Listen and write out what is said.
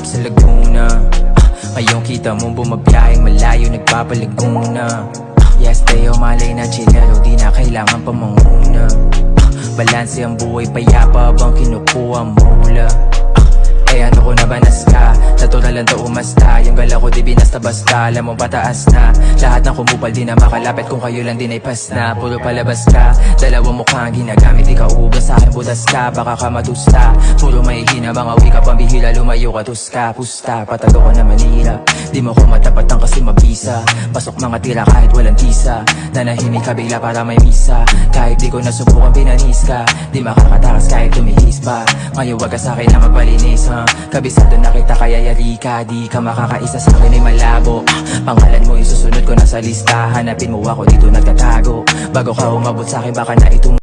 sa Laguna. Ngayon kita mo bumabiyahing malayo, nagpapalaguna. Yes, tayo malay na chilero, di na kailangan pa manguna. Balanse ang buhay, payapa bang kinukuha mula. Eh ano ko na ba naska? Natural lang to umasta. Yung gala ko di binasta-basta. Alam mo pataas na. Lahat ng kumupal di na makalapit kung kayo lang din ay pas na. Puro palabas ka, dalawang mukha ang ginagamit. Ikaw ugas sa akin butas ka, baka ka matusta. Puro may hina, mga wika pambihila. Lumayo ka tuska, pusta, patago ko na Manila. Di mo ko matapatan kasi mabisa. Pasok mga tira kahit walang tisa. Nanahimik ka bigla para may misa. Kahit di ko nasubukan pinanis ka, di makakatakas kahit tumihis pa. Ngayon wag ka sa'kin na magpalinis ha. Kabisado na kita kaya yari ka. Di ka makakaisa sa'kin ay malabo. Pangalan mo isusunod ko na sa lista. Hanapin mo ako dito nagtatago. Bago ka umabot sa'kin baka na itong